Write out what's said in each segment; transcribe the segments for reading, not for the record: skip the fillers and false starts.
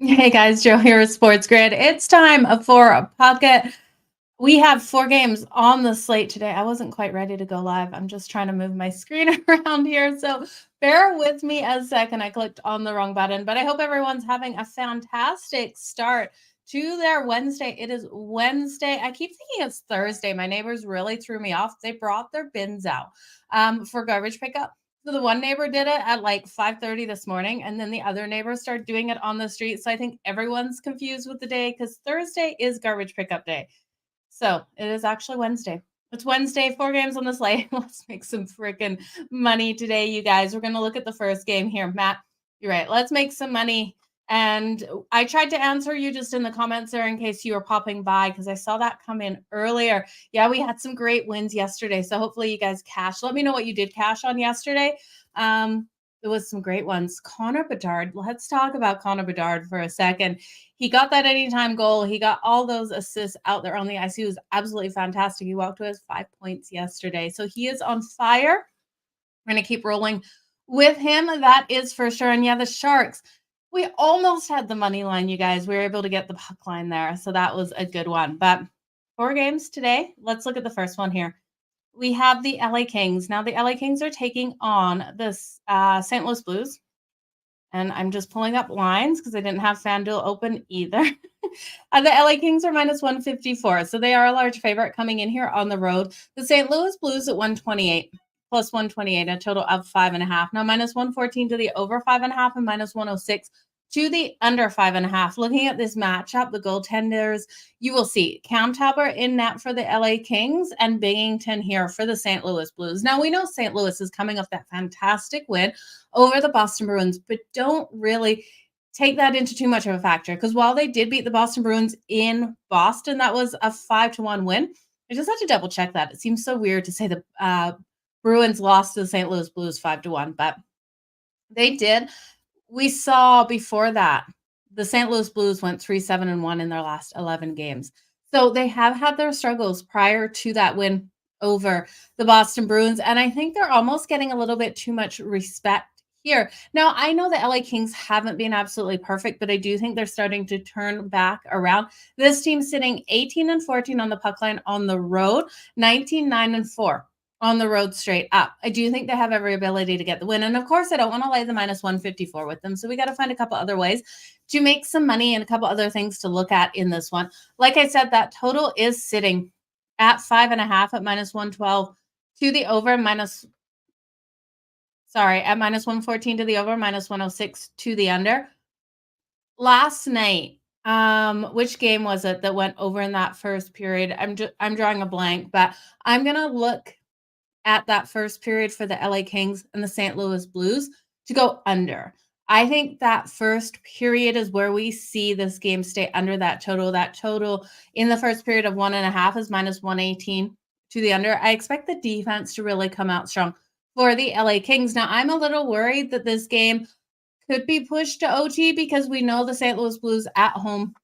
Hey guys, Jo here with SportsGrid. It's time for a pocket. We have 4 games on the slate today. I wasn't quite ready to go live. I'm just trying to move my screen around here. So bear with me a second. I clicked on the wrong button, but I hope everyone's having a fantastic start to their Wednesday. It is Wednesday. I keep thinking it's Thursday. My neighbors really threw me off. They brought their bins out for garbage pickup. So the one neighbor did it at like 5:30 this morning, and then the other neighbor started doing it on the street. So I think everyone's confused with the day because Thursday is garbage pickup day. So it is actually Wednesday. It's Wednesday, 4 games on the slate. Let's make some freaking money today, you guys. We're going to look at the first game here. Matt, you're right. Let's make some money. And I tried to answer you just in the comments there in case you were popping by because I saw that come in earlier. Yeah, we had some great wins yesterday. So hopefully you guys cash. Let me know what you did cash on yesterday. There was some great ones. Connor Bedard. Let's talk about Connor Bedard for a second. He got that anytime goal. He got all those assists out there on the ice. He was absolutely fantastic. He walked to his 5 points yesterday. So he is on fire. We're going to keep rolling with him. That is for sure. And yeah, the Sharks. We almost had the money line, you guys. We were able to get the puck line there. So that was a good one. But 4 games today. Let's look at the first one here. We have the LA Kings. Now, the LA Kings are taking on the St. Louis Blues. And I'm just pulling up lines because I didn't have FanDuel open either. The LA Kings are minus 154. So they are a large favorite coming in here on the road. The St. Louis Blues at 128, plus 128, a total of 5.5. Now, minus 114 to the over 5.5 and minus 106 to the under 5.5. Looking at this matchup, the goaltenders, you will see Cam Talbot in net for the LA Kings and Binghamton here for the St. Louis Blues. Now, we know St. Louis is coming off that fantastic win over the Boston Bruins, but don't really take that into too much of a factor because while they did beat the Boston Bruins in Boston, that was a 5-1 win. I just had to double check that. It seems so weird to say the Bruins lost to the St. Louis Blues 5-1, but they did. We saw before that the St. Louis Blues went 3-7-1 in their last 11 games. So they have had their struggles prior to that win over the Boston Bruins. And I think they're almost getting a little bit too much respect here. Now, I know the LA Kings haven't been absolutely perfect, but I do think they're starting to turn back around. This team's sitting 18-14 on the puck line on the road, 19-9-4 on the road straight up. I do think they have every ability to get the win. And of course, I don't want to lay the minus 154 with them. So we got to find a couple other ways to make some money and a couple other things to look at in this one. Like I said, that total is sitting at 5.5 at minus 112 to the over at minus 114 to the over, minus 106 to the under. Last night, which game was it that went over in that first period? I'm drawing a blank, but I'm gonna look at that first period for the LA Kings and the St. Louis Blues to go under. I think that first period is where we see this game stay under that total. That total in the first period of 1.5 is minus 118 to the under. I expect the defense to really come out strong for the LA Kings. Now, I'm a little worried that this game could be pushed to OT because we know the St. Louis Blues at home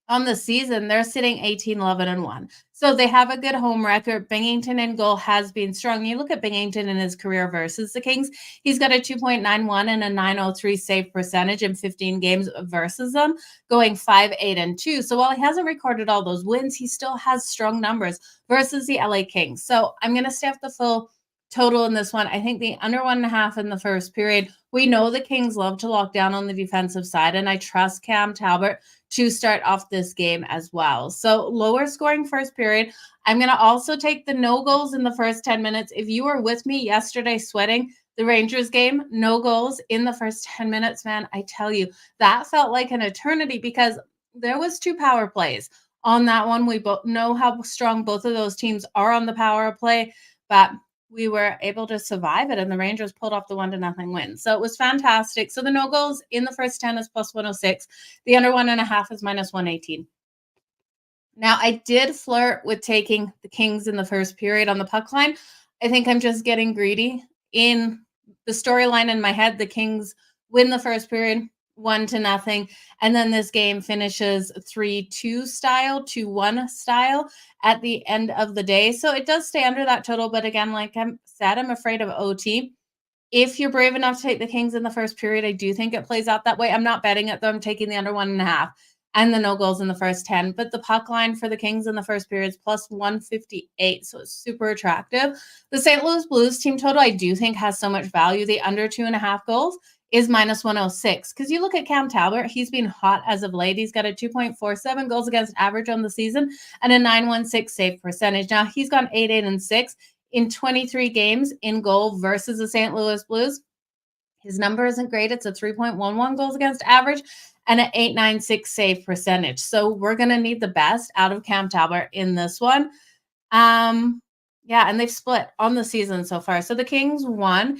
on the season, they're sitting 18-11-1. So they have a good home record. Binghamton in goal has been strong. You look at Binghamton in his career versus the Kings, he's got a 2.91 and a 903 save percentage in 15 games versus them, going 5-8-2. So while he hasn't recorded all those wins, he still has strong numbers versus the LA Kings. So I'm going to stay off the full total in this one. I think the under 1.5 in the first period. We know the Kings love to lock down on the defensive side, and I trust Cam Talbot to start off this game as well. So lower scoring first period. I'm going to also take the no goals in the first 10 minutes. If you were with me yesterday sweating the Rangers game, no goals in the first 10 minutes, man, I tell you, that felt like an eternity because there was 2 power plays on that one. We both know how strong both of those teams are on the power play, but we were able to survive it, and the Rangers pulled off the 1-0 win. So it was fantastic. So the no goals in the first 10 is plus 106. The under 1.5 is minus 118. Now, I did flirt with taking the Kings in the first period on the puck line. I think I'm just getting greedy. In the storyline in my head, the Kings win the first period 1-0. And then this game finishes 3-2 style, 2-1 style at the end of the day. So it does stay under that total. But again, like I said, I'm afraid of OT. If you're brave enough to take the Kings in the first period, I do think it plays out that way. I'm not betting it, though. I'm taking the under 1.5 and the no goals in the first 10. But the puck line for the Kings in the first period is plus 158, so it's super attractive. The St. Louis Blues team total, I do think, has so much value. The under 2.5 goals is minus 106. Because you look at Cam Talbot, he's been hot as of late. He's got a 2.47 goals against average on the season and a 916 save percentage. Now, he's gone 8-8-6 in 23 games in goal versus the St. Louis Blues. His number isn't great. It's a 3.11 goals against average and an 896 save percentage. So we're going to need the best out of Cam Talbot in this one. Yeah, and they've split on the season so far. So the Kings won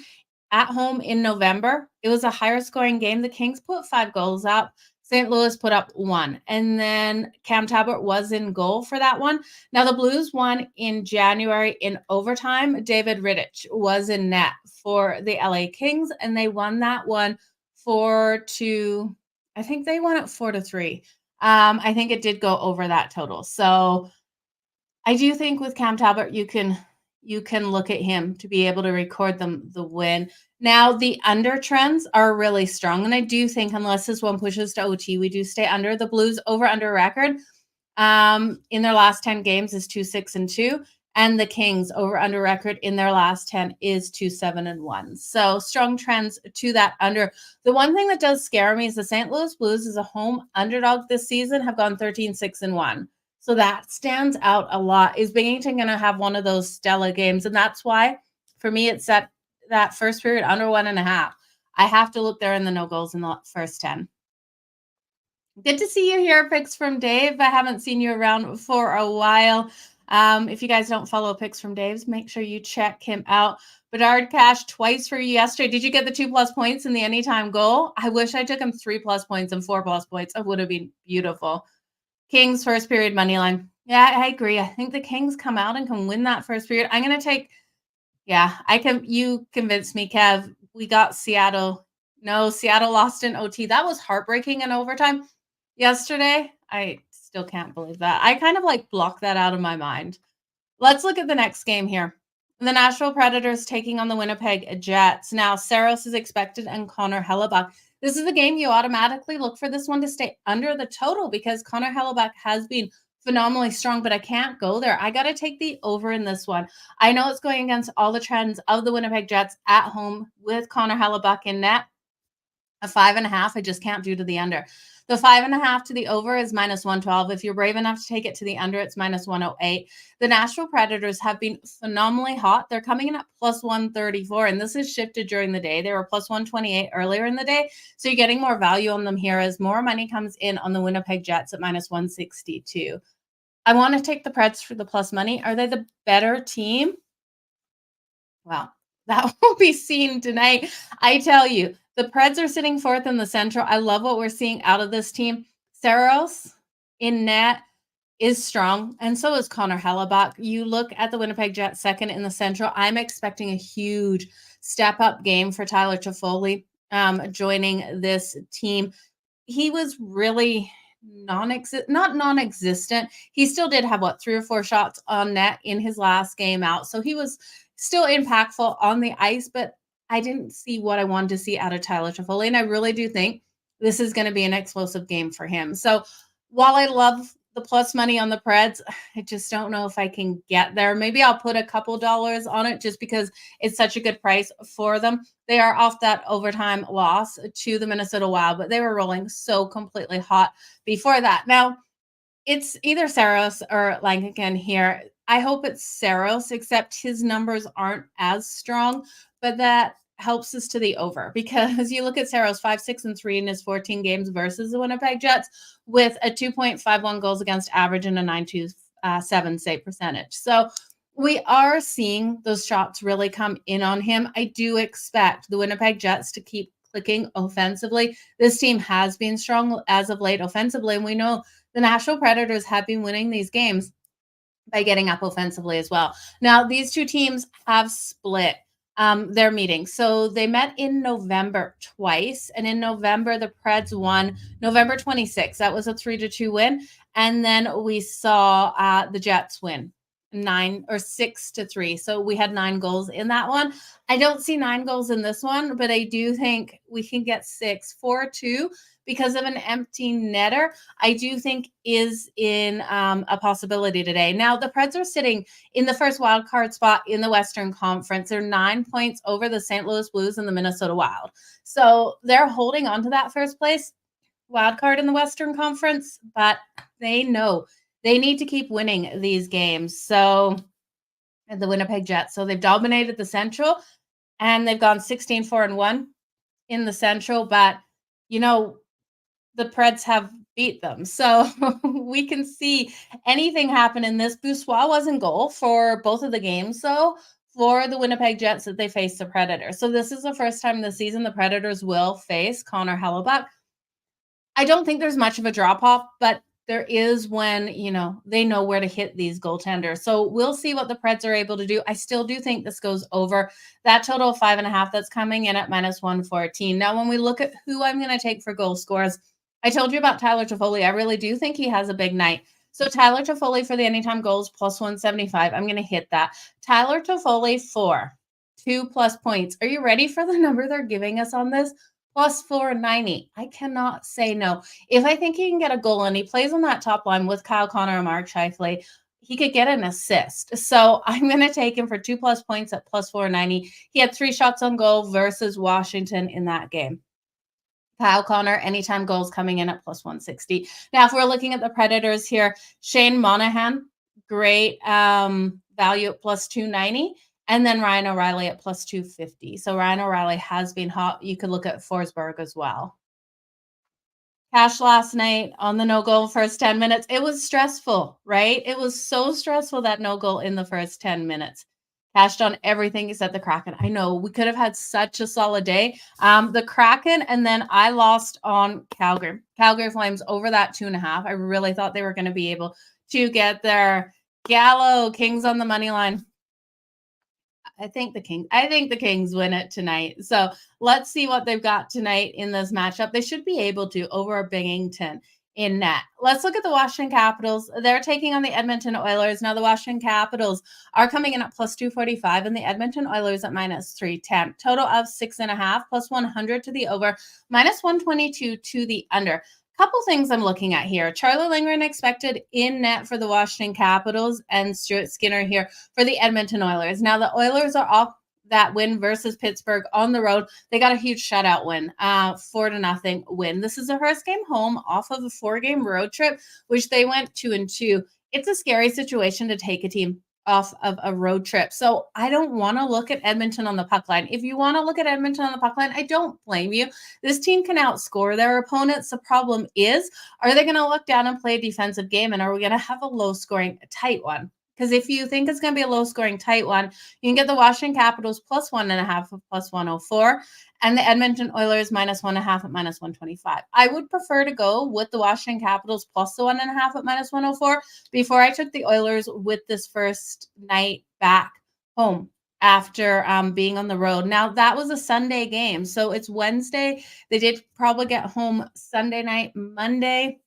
at home in November. It was a higher scoring game. The Kings put 5 goals up. St. Louis put up 1. And then Cam Talbot was in goal for that one. Now, the Blues won in January in overtime. David Rittich was in net for the LA Kings, and they won that one 4-2. I think they won it 4-3. I think it did go over that total. So I do think with Cam Talbot, you can look at him to be able to record them the win. Now, the under trends are really strong, and I do think unless this one pushes to OT, we do stay under. The Blues over-under record in their last 10 games is 2-6-2, and the Kings over-under record in their last 10 is 2-7-1. So strong trends to that under. The one thing that does scare me is the St. Louis Blues as a home underdog this season have gone 13-6-1. So that stands out a lot. Is Binghamton going to have one of those stellar games? And that's why, for me, it's that first period under 1.5. I have to look there in the no goals in the first 10. Good to see you here, Picks from Dave. I haven't seen you around for a while. If you guys don't follow Picks from Dave's, make sure you check him out. Bedard cashed twice for you yesterday. Did you get the 2+ points in the anytime goal? I wish I took him 3+ points and 4+ points. It would have been beautiful. Kings first period money line. Yeah, I agree. I think the Kings come out and can win that first period. I'm going to take, you convinced me, Kev. We got Seattle. No, Seattle lost in OT. That was heartbreaking in overtime yesterday. I still can't believe that. I kind of blocked that out of my mind. Let's look at the next game here. The Nashville Predators taking on the Winnipeg Jets. Now, Saros is expected and Connor Hellebuck. This is the game you automatically look for this one to stay under the total because Connor Hellebuck has been phenomenally strong, but I can't go there. I got to take the over in this one. I know it's going against all the trends of the Winnipeg Jets at home with Connor Hellebuck in net. A 5.5, I just can't do to the under. The 5.5 to the over is minus 112. If you're brave enough to take it to the under, it's minus 108. The Nashville Predators have been phenomenally hot. They're coming in at plus 134, and this has shifted during the day. They were plus 128 earlier in the day, so you're getting more value on them here as more money comes in on the Winnipeg Jets at minus 162. I want to take the Preds for the plus money. Are they the better team? Well, that will be seen tonight. I tell you, the Preds are sitting 4th in the Central. I love what we're seeing out of this team. Saros in net is strong, and so is Connor Hellebuck. You look at the Winnipeg Jets 2nd in the Central. I'm expecting a huge step-up game for Tyler Toffoli joining this team. He was really not non-existent. He still did have, 3 or 4 shots on net in his last game out, so he was still impactful on the ice, but I didn't see what I wanted to see out of Tyler Toffoli, and I really do think this is going to be an explosive game for him. So while I love the plus money on the Preds, I just don't know if I can get there. Maybe I'll put a couple dollars on it just because it's such a good price for them. They are off that overtime loss to the Minnesota Wild, but they were rolling so completely hot before that. Now, it's either Saros or Lankigan here. I hope it's Saros, except his numbers aren't as strong, but that helps us to the over because you look at Saros 5-6-3 in his 14 games versus the Winnipeg Jets with a 2.51 goals against average and a 927 save percentage. So we are seeing those shots really come in on him. I do expect the Winnipeg Jets to keep clicking offensively. This team has been strong as of late offensively, and we know the Nashville Predators have been winning these games by getting up offensively as well. Now, these two teams have split their meetings. So they met in November twice. And in November, the Preds won November 26th. That was a 3-2 win. And then we saw the Jets win 9 or 6-3. So we had 9 goals in that one. I don't see 9 goals in this one, but I do think we can get 6. 4-2 because of an empty netter, I do think is in a possibility today. Now, the Preds are sitting in the first wild card spot in the Western Conference. They're 9 points over the St. Louis Blues and the Minnesota Wild. So they're holding on to that first place wild card in the Western Conference, but they know they need to keep winning these games. So the Winnipeg Jets, so they've dominated the Central and they've gone 16-4-1 in the Central, but you know, the Preds have beat them. So we can see anything happen in this. Boussois was in goal for both of the games, so for the Winnipeg Jets that they face the Predators. So this is the first time this season the Predators will face Connor Hellebuyck. I don't think there's much of a drop off, but there is when, they know where to hit these goaltenders. So we'll see what the Preds are able to do. I still do think this goes over that total of 5.5 that's coming in at -114. Now, when we look at who I'm going to take for goal scores, I told you about Tyler Toffoli. I really do think he has a big night. So Tyler Toffoli for the anytime goals +175. I'm going to hit that. Tyler Toffoli for 2+ points. Are you ready for the number they're giving us on this? +490. I cannot say no. If I think he can get a goal and he plays on that top line with Kyle Connor and Mark Scheifele, he could get an assist. So I'm going to take him for 2+ points at +490. He had 3 shots on goal versus Washington in that game. Kyle Connor, anytime goals coming in at +160. Now, if we're looking at the Predators here, Shane Monahan, great value at +290. And then Ryan O'Reilly at +250. So Ryan O'Reilly has been hot. You could look at Forsberg as well. Cash last night on the no goal first 10 minutes. It was stressful, right? It was so stressful that no goal in the first 10 minutes. Cashed on everything except the Kraken. I know we could have had such a solid day. The Kraken, and then I lost on Calgary. Calgary Flames over that 2.5. I really thought they were going to be able to get their Gallo Kings on the money line. I think the Kings win it tonight. So let's see what they've got tonight in this matchup. They should be able to over Binghamton in net. Let's look at the Washington Capitals. They're taking on the Edmonton Oilers. Now the Washington Capitals are coming in at +245 and the Edmonton Oilers at -310. Total of 6.5 +100 to the over, -122 to the under. Couple things I'm looking at here. Charlie Lindgren expected in net for the Washington Capitals and Stuart Skinner here for the Edmonton Oilers. Now, the Oilers are off that win versus Pittsburgh on the road. They got a huge shutout win, 4-0 win. This is the first game home off of a 4-game road trip, which they went 2-2. It's a scary situation to take a team off of a road trip. So I don't want to look at Edmonton on the puck line. If you want to look at Edmonton on the puck line, I don't blame you. This team can outscore their opponents. The problem is, are they going to look down and play a defensive game? And are we going to have a low scoring, tight one? Because if you think it's going to be a low scoring, tight one, you can get the Washington Capitals +1.5 of +104 and the Edmonton Oilers -1.5 at -125. I would prefer to go with the Washington Capitals plus the 1.5 at -104 before I took the Oilers with this first night back home after being on the road. Now, that was a Sunday game, so it's Wednesday. They did probably get home Sunday night, Monday.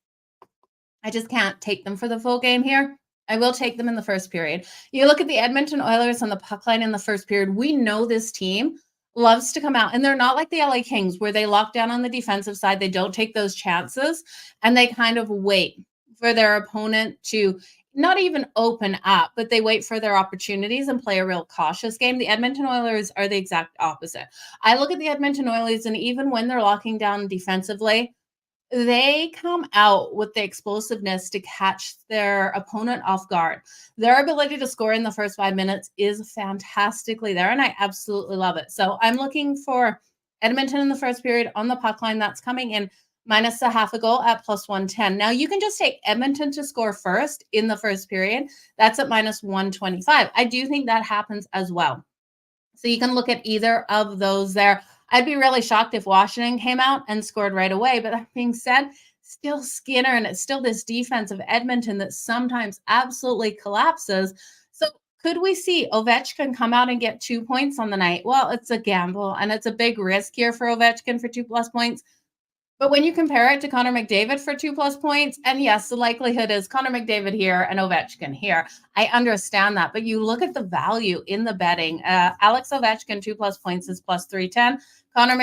I just can't take them for the full game here. I will take them in the first period. You look at the Edmonton Oilers on the puck line in the first period. We know this team loves to come out, and they're not like the LA Kings where they lock down on the defensive side. They don't take those chances, and they kind of wait for their opponent to not even open up, but they wait for their opportunities and play a real cautious game. The Edmonton Oilers are the exact opposite. I look at the Edmonton Oilers, and even when they're locking down defensively, they come out with the explosiveness to catch their opponent off guard. Their ability to score in the first 5 minutes is fantastically there, and I absolutely love it. So I'm looking for Edmonton in the first period on the puck line. That's coming in -0.5 a goal at +110. Now, you can just take Edmonton to score first in the first period. That's at -125. I do think that happens as well. So you can look at either of those there. I'd be really shocked if Washington came out and scored right away. But that being said, still Skinner, and it's still this defense of Edmonton that sometimes absolutely collapses. So could we see Ovechkin come out and get 2 points on the night? Well, it's a gamble, and it's a big risk here for Ovechkin for 2+ points. But when you compare it to Connor McDavid for 2+ points, and yes, the likelihood is Connor McDavid here and Ovechkin here. I understand that, but you look at the value in the betting. Alex Ovechkin 2+ points is +310. Connor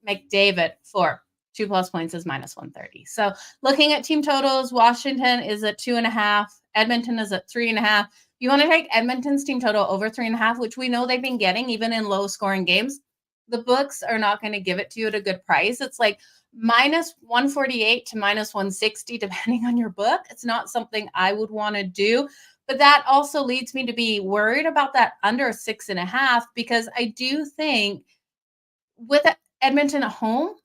McDavid for 2+ points is -130. So looking at team totals, Washington is at 2.5. Edmonton is at 3.5. You want to take Edmonton's team total over 3.5, which we know they've been getting even in low scoring games. The books are not going to give it to you at a good price. It's like -148 to -160, depending on your book. It's not something I would want to do. But that also leads me to be worried about that under 6.5, because I do think with Edmonton at home,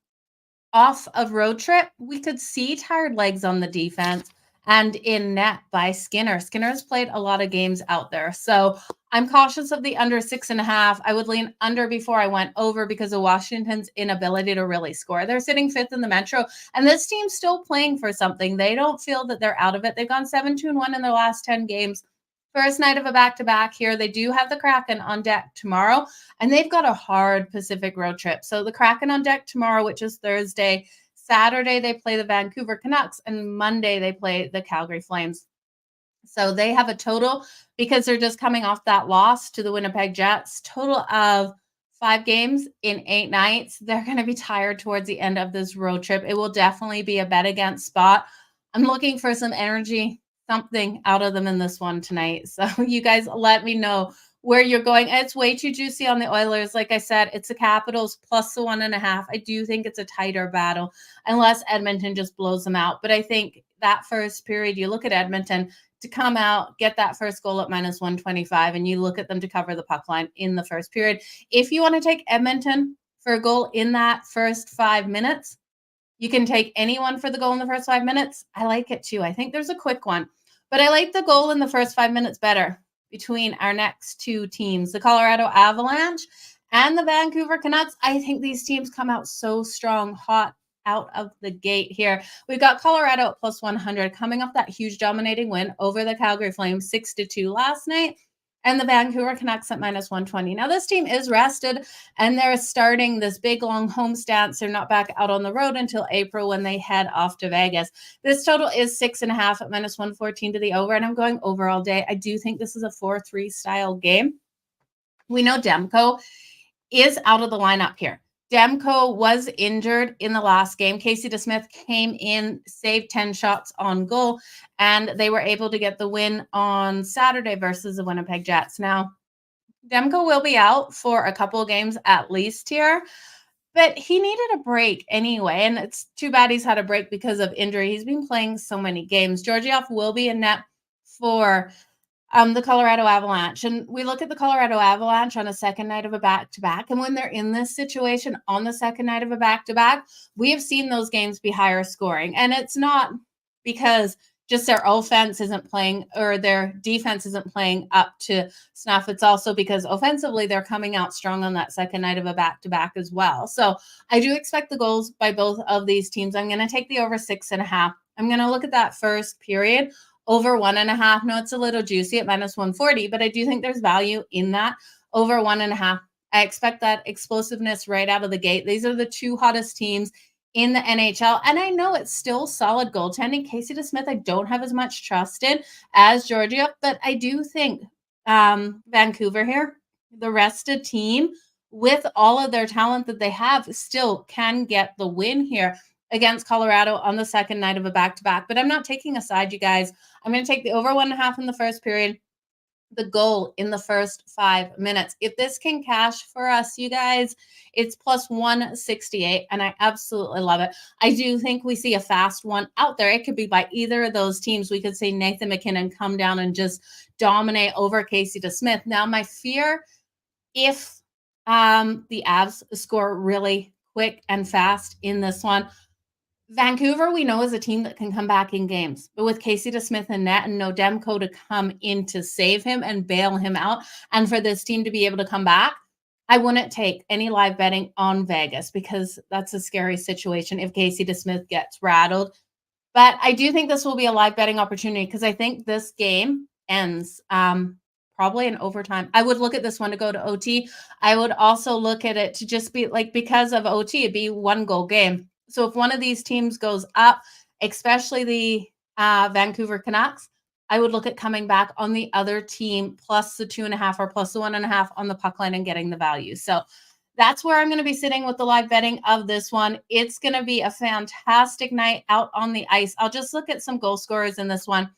off of road trip, we could see tired legs on the defense and in net by Skinner. Skinner's played a lot of games out there. So I'm cautious of the under 6.5. I would lean under before I went over because of Washington's inability to really score. They're sitting 5th in the Metro, and this team's still playing for something. They don't feel that they're out of it. They've gone 7-2-1 in their last 10 games. First night of a back-to-back here. They do have the Kraken on deck tomorrow, and they've got a hard Pacific road trip. So the Kraken on deck tomorrow, which is Thursday. Saturday, they play the Vancouver Canucks, and Monday, they play the Calgary Flames. So they have a total, because they're just coming off that loss to the Winnipeg Jets, total of 5 games in 8 nights. They're going to be tired towards the end of this road trip. It will definitely be a bet against spot. I'm looking for some energy, something out of them in this one tonight. So you guys let me know where you're going. It's way too juicy on the Oilers. Like I said, it's the Capitals plus the 1.5. I do think it's a tighter battle unless Edmonton just blows them out. But I think that first period, you look at Edmonton to come out, get that first goal at -125, and you look at them to cover the puck line in the first period. If you want to take Edmonton for a goal in that first 5 minutes, you can take anyone for the goal in the first 5 minutes. I like it too. I think there's a quick one, but I like the goal in the first 5 minutes better between our next 2 teams, the Colorado Avalanche and the Vancouver Canucks. I think these teams come out so strong, hot out of the gate here. We've got Colorado at +100 coming off that huge dominating win over the Calgary Flames 6-2 last night, and the Vancouver Canucks at -120. Now, this team is rested, and they're starting this big, long home stance. They're not back out on the road until April when they head off to Vegas. This total is 6.5 at -114 to the over, and I'm going over all day. I do think this is a 4-3 style game. We know Demko is out of the lineup here. Demko was injured in the last game. Casey DeSmith came in, saved 10 shots on goal, and they were able to get the win on Saturday versus the Winnipeg Jets. Now, Demko will be out for a couple of games at least here, but he needed a break anyway, and it's too bad he's had a break because of injury. He's been playing so many games. Georgiev will be in net for the Colorado Avalanche. And we look at the Colorado Avalanche on a second night of a back-to-back. And when they're in this situation on the second night of a back-to-back, we have seen those games be higher scoring. And it's not because just their offense isn't playing or their defense isn't playing up to snuff. It's also because offensively they're coming out strong on that second night of a back-to-back as well. So I do expect the goals by both of these teams. I'm going to take the over 6.5. I'm going to look at that first period. Over 1.5. No, it's a little juicy at -140, but I do think there's value in that. Over 1.5. I expect that explosiveness right out of the gate. These are the 2 hottest teams in the NHL. And I know it's still solid goaltending. Casey DeSmith, I don't have as much trust in as Georgia, but I do think Vancouver here, the rested team, with all of their talent that they have, still can get the win here against Colorado on the second night of a back-to-back. But I'm not taking a side, you guys. I'm going to take the over 1.5 in the first period, the goal in the first 5 minutes. If this can cash for us, you guys, it's +168, and I absolutely love it. I do think we see a fast one out there. It could be by either of those teams. We could see Nathan McKinnon come down and just dominate over Casey DeSmith. Now, my fear, if the Avs score really quick and fast in this one, Vancouver, we know, is a team that can come back in games. But with Casey DeSmith in net and no Demko to come in to save him and bail him out, and for this team to be able to come back, I wouldn't take any live betting on Vegas because that's a scary situation if Casey DeSmith gets rattled. But I do think this will be a live betting opportunity because I think this game ends probably in overtime. I would look at this one to go to OT. I would also look at it to just be like, because of OT, it'd be 1 goal game. So if one of these teams goes up, especially the Vancouver Canucks, I would look at coming back on the other team plus the 2.5 or plus the 1.5 on the puck line and getting the value. So that's where I'm going to be sitting with the live betting of this one. It's going to be a fantastic night out on the ice. I'll just look at some goal scorers in this one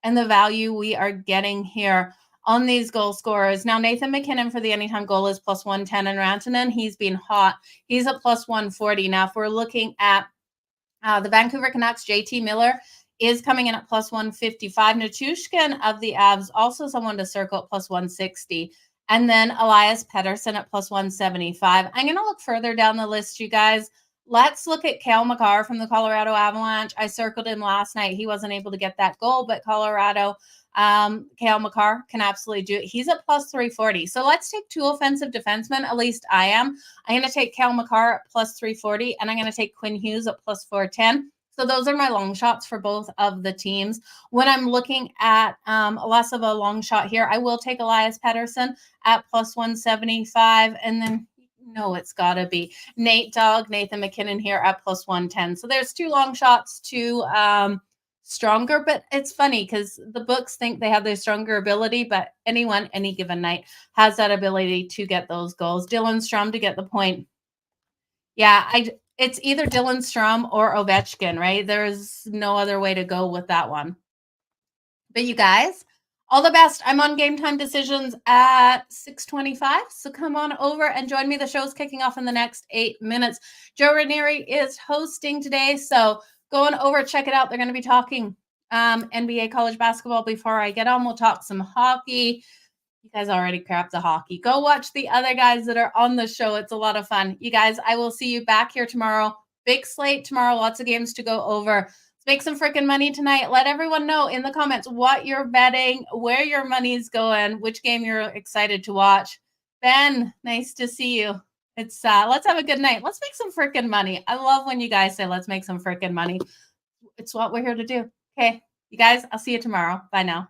and the value we are getting here on these goal scorers. Now, Nathan McKinnon for the anytime goal is plus 110, and Rantanen, he's been hot. He's at plus 140. Now, if we're looking at the Vancouver Canucks, JT Miller is coming in at plus 155. Natushkin of the Avs, also someone to circle at plus 160. And then Elias Pettersson at plus 175. I'm going to look further down the list, you guys. Let's look at Cale Makar from the Colorado Avalanche. I circled him last night. He wasn't able to get that goal, but Colorado, Cale Makar can absolutely do it. He's at plus 340. So let's take two offensive defensemen. At least I am. I'm going to take Cale Makar at plus 340, and I'm going to take Quinn Hughes at plus 410. So those are my long shots for both of the teams. When I'm looking at less of a long shot here, I will take Elias Pettersson at plus 175. And then, no, it's got to be Nathan McKinnon here at plus 110. So there's two long shots, two stronger. But it's funny because the books think they have their stronger ability, but anyone, any given night, has that ability to get those goals. Dylan Strome to get the point. Yeah, it's either Dylan Strome or Ovechkin, right? There's no other way to go with that one. But you guys, all the best. I'm on Game Time Decisions at 6:25, so come on over and join me. The show's kicking off in the next 8 minutes. Joe Ranieri is hosting today, so go on over, check it out. They're going to be talking NBA college basketball before I get on. We'll talk some hockey. You guys already crapped the hockey. Go watch the other guys that are on the show. It's a lot of fun. You guys, I will see you back here tomorrow. Big slate tomorrow. Lots of games to go over. Let's make some freaking money tonight. Let everyone know in the comments what you're betting, where your money's going, which game you're excited to watch. Ben, nice to see you. It's let's have a good night. Let's make some freaking money. I love when you guys say let's make some freaking money. It's what we're here to do. Okay, you guys, I'll see you tomorrow. Bye now.